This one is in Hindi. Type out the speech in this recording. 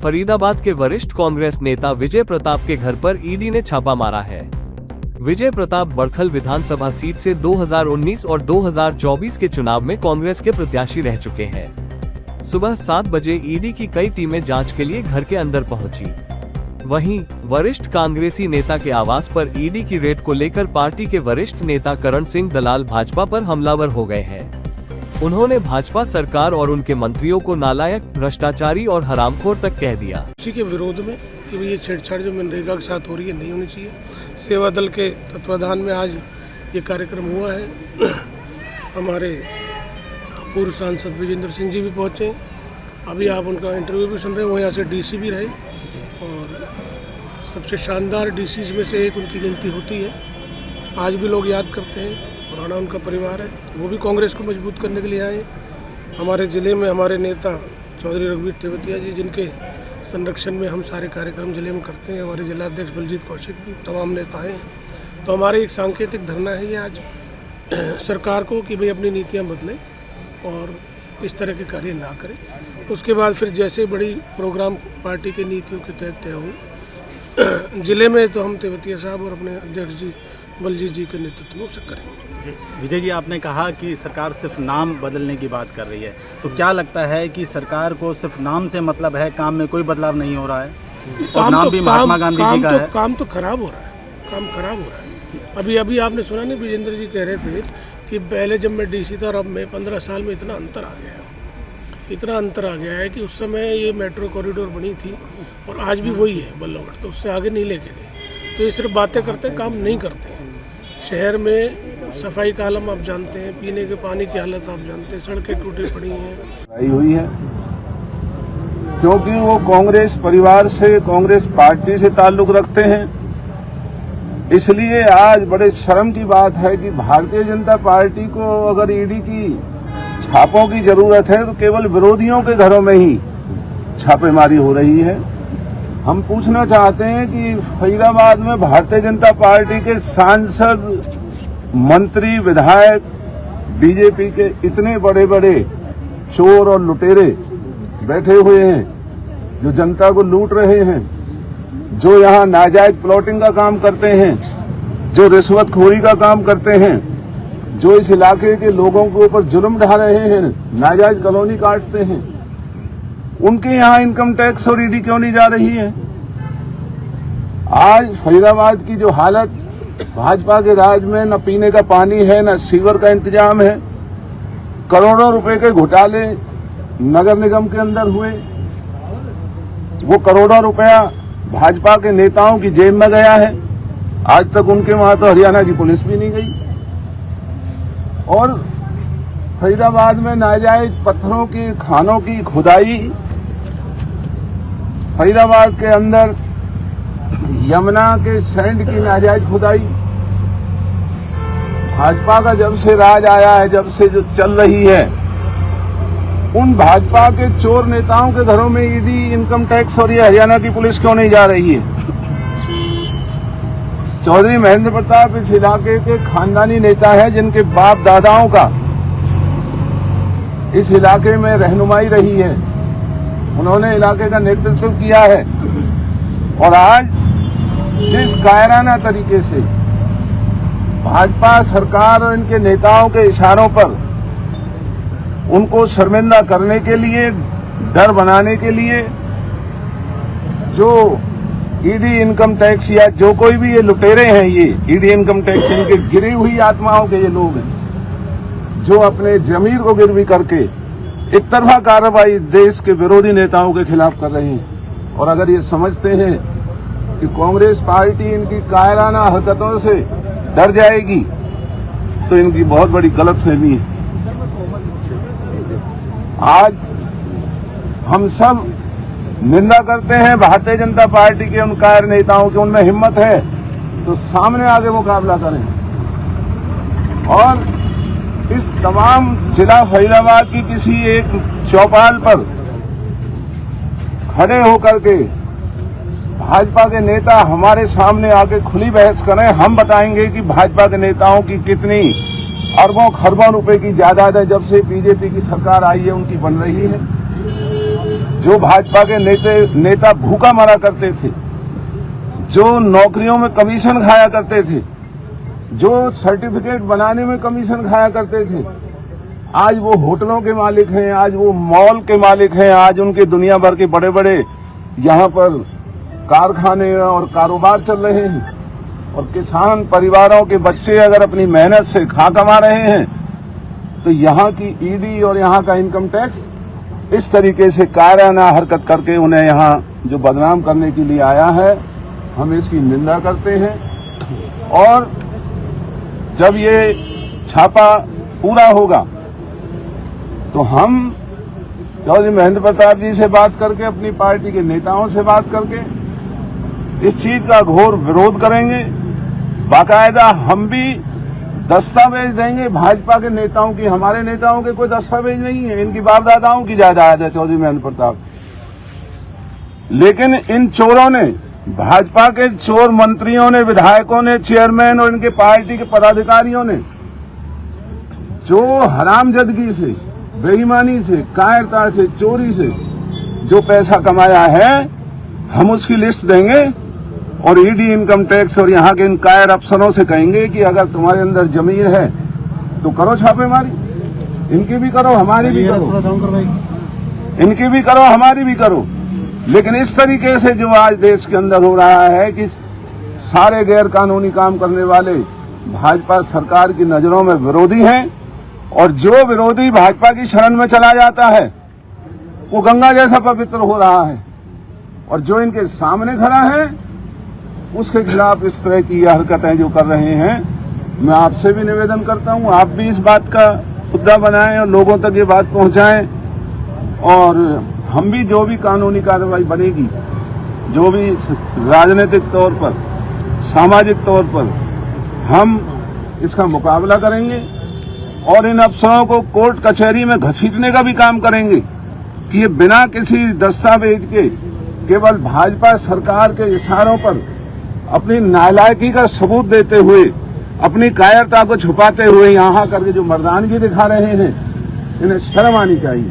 फरीदाबाद के वरिष्ठ कांग्रेस नेता विजय प्रताप के घर पर ईडी ने छापा मारा है। विजय प्रताप बड़खल विधानसभा सीट से 2019 और 2024 के चुनाव में कांग्रेस के प्रत्याशी रह चुके हैं। सुबह 7 बजे ईडी की कई टीमें जांच के लिए घर के अंदर पहुंची। वहीं वरिष्ठ कांग्रेसी नेता के आवास पर ईडी की रेड को लेकर पार्टी के वरिष्ठ नेता करण सिंह दलाल भाजपा पर हमलावर हो गए हैं। उन्होंने भाजपा सरकार और उनके मंत्रियों को नालायक, भ्रष्टाचारी और हरामखोर तक कह दिया। उसी के विरोध में कि ये छेड़छाड़ जो मनरेगा के साथ हो रही है नहीं होनी चाहिए। सेवा दल के तत्वाधान में आज ये कार्यक्रम हुआ है। हमारे पूर्व सांसद विजेंद्र सिंह जी भी पहुँचे, अभी आप उनका इंटरव्यू भी सुन रहे हैं। वो यहाँ से डीसी भी रहे और सबसे शानदार डीसीज में से एक उनकी गिनती होती है। आज भी लोग याद करते हैं, पुराना उनका परिवार है। वो भी कांग्रेस को मजबूत करने के लिए आए। हमारे ज़िले में हमारे नेता चौधरी रघुवीर तेवतिया जी, जिनके संरक्षण में हम सारे कार्यक्रम जिले में करते हैं, हमारे जिला अध्यक्ष बलजीत कौशिक भी, तमाम नेता हैं। तो हमारे एक सांकेतिक धरना है ये आज सरकार को कि भाई अपनी नीतियाँ बदलें और इस तरह के कार्य ना करें। उसके बाद फिर जैसे बड़ी प्रोग्राम पार्टी की नीतियों के तहत तय हों जिले में, तो हम तेवतिया साहब और अपने अध्यक्ष जी बलजीत जी के नेतृत्व में उसे करेंगे। विजय जी, आपने कहा कि सरकार सिर्फ नाम बदलने की बात कर रही है, तो क्या लगता है कि सरकार को सिर्फ नाम से मतलब है, काम में कोई बदलाव नहीं हो रहा है? और नाम भी महात्मा गांधी जी का है। काम तो खराब हो रहा है, काम खराब हो रहा है। अभी आपने सुना नहीं, विजेंद्र जी कह रहे थे कि पहले जब मैं डीसी था और अब मैं 15 साल में इतना अंतर आ गया है। इतना अंतर आ गया है कि उस समय ये मेट्रो कॉरिडोर बनी थी और आज भी वही है बल्लभगढ़, तो उससे आगे नहीं लेके गए। तो ये सिर्फ बातें करते हैं, काम नहीं करते हैं। शहर में सफाई का आलम आप जानते हैं, पीने के पानी की हालत आप जानते हैं, सड़कें टूटी पड़ी हैं। हुई है क्योंकि वो कांग्रेस परिवार से, कांग्रेस पार्टी से ताल्लुक रखते हैं। इसलिए आज बड़े शर्म की बात है कि भारतीय जनता पार्टी को अगर ईडी की छापों की जरूरत है तो केवल विरोधियों के घरों में ही छापेमारी हो रही है। हम पूछना चाहते हैं कि फरीदाबाद में भारतीय जनता पार्टी के सांसद, मंत्री, विधायक, बीजेपी के इतने बड़े बड़े चोर और लुटेरे बैठे हुए हैं जो जनता को लूट रहे हैं, जो यहाँ नाजायज प्लॉटिंग का काम करते हैं, जो रिश्वतखोरी का काम करते हैं, जो इस इलाके के लोगों के ऊपर जुल्म ढा रहे हैं, नाजायज कॉलोनी काटते हैं। उनके यहाँ इनकम टैक्स और ईडी क्यों नहीं जा रही है? आज फरीदाबाद की जो हालत, भाजपा के राज में न पीने का पानी है, न सीवर का इंतजाम है। करोड़ों रुपए के घोटाले नगर निगम के अंदर हुए। वो करोड़ों रुपया भाजपा के नेताओं की जेब में गया है। आज तक उनके वहां तो हरियाणा की पुलिस भी नहीं गई। और फरीदाबाद में नाजायज पत्थरों की खानों की खुदाई, फरीदाबाद के अंदर यमुना के सैंड की नाजायज खुदाई, भाजपा का जब से राज आया है, जब से जो चल रही है, उन भाजपा के चोर नेताओं के घरों में ईडी, इनकम टैक्स और ये हरियाणा की पुलिस क्यों नहीं जा रही है? चौधरी महेंद्र प्रताप इस इलाके के खानदानी नेता हैं, जिनके बाप दादाओं का इस इलाके में रहनुमाई रही है। उन्होंने इलाके का नेतृत्व किया है और आज जिस कायराना तरीके से भाजपा सरकार और इनके नेताओं के इशारों पर उनको शर्मिंदा करने के लिए, डर बनाने के लिए, जो ईडी, इनकम टैक्स या जो कोई भी ये लुटेरे हैं, ये ईडी, इनकम टैक्स, इनके गिरी हुई आत्माओं के ये लोग हैं जो अपने जमीर को गिरवी करके एक तरफा कार्रवाई देश के विरोधी नेताओं के खिलाफ कर रहे हैं। और अगर ये समझते हैं कि कांग्रेस पार्टी इनकी कायराना हरकतों से डर जाएगी तो इनकी बहुत बड़ी गलतफहमी है। आज हम सब निंदा करते हैं भारतीय जनता पार्टी के उन कायर नेताओं की। उनमें हिम्मत है तो सामने आगे मुकाबला करें और इस तमाम जिला फरीदाबाद की किसी एक चौपाल पर खड़े होकर के भाजपा के नेता हमारे सामने आके खुली बहस करें। हम बताएंगे कि भाजपा के नेताओं की कितनी अरबों खरबों रुपए की जायदाद है जब से बीजेपी की सरकार आई है, उनकी बन रही है। जो भाजपा के नेता भूखा मरा करते थे, जो नौकरियों में कमीशन खाया करते थे, जो सर्टिफिकेट बनाने में कमीशन खाया करते थे, आज वो होटलों के मालिक हैं, आज वो मॉल के मालिक हैं, आज उनके दुनिया भर के बड़े बड़े यहाँ पर कारखाने और कारोबार चल रहे हैं। और किसान परिवारों के बच्चे अगर अपनी मेहनत से खा कमा रहे हैं, तो यहाँ की ईडी और यहाँ का इनकम टैक्स इस तरीके से कायराना हरकत करके उन्हें यहाँ जो बदनाम करने के लिए आया है, हम इसकी निंदा करते हैं। और जब ये छापा पूरा होगा तो हम चौधरी महेंद्र प्रताप जी से बात करके, अपनी पार्टी के नेताओं से बात करके इस चीज का घोर विरोध करेंगे। बाकायदा हम भी दस्तावेज देंगे भाजपा के नेताओं की। हमारे नेताओं के कोई दस्तावेज नहीं है, इनकी बाप दादाओं की जायदाद है चौधरी महेंद्र प्रताप। लेकिन इन चोरों ने, भाजपा के चोर मंत्रियों ने, विधायकों ने, चेयरमैन और इनके पार्टी के पदाधिकारियों ने जो हरामजदगी से, बेईमानी से, कायरता से, चोरी से जो पैसा कमाया है, हम उसकी लिस्ट देंगे और ईडी, इनकम टैक्स और यहाँ के इन कायर अफसरों से कहेंगे कि अगर तुम्हारे अंदर जमीन है तो करो छापेमारी। इनकी भी करो, हमारी भी करो, इनकी भी करो, हमारी भी करो। लेकिन इस तरीके से जो आज देश के अंदर हो रहा है कि सारे गैर कानूनी काम करने वाले भाजपा सरकार की नजरों में विरोधी हैं, और जो विरोधी भाजपा की शरण में चला जाता है वो गंगा जैसा पवित्र हो रहा है, और जो इनके सामने खड़ा है उसके खिलाफ इस तरह की हरकतें जो कर रहे हैं, मैं आपसे भी निवेदन करता हूं, आप भी इस बात का मुद्दा बनाएं और लोगों तक ये बात पहुंचाएं। और हम भी जो भी कानूनी कार्रवाई बनेगी, जो भी राजनीतिक तौर पर, सामाजिक तौर पर हम इसका मुकाबला करेंगे और इन अफसरों को कोर्ट कचहरी में घसीटने का भी काम करेंगे कि ये बिना किसी दस्तावेज के, केवल भाजपा सरकार के इशारों पर अपनी नालायकी का सबूत देते हुए, अपनी कायरता को छुपाते हुए यहाँ करके जो मर्दानगी दिखा रहे हैं, इन्हें शर्म आनी चाहिए।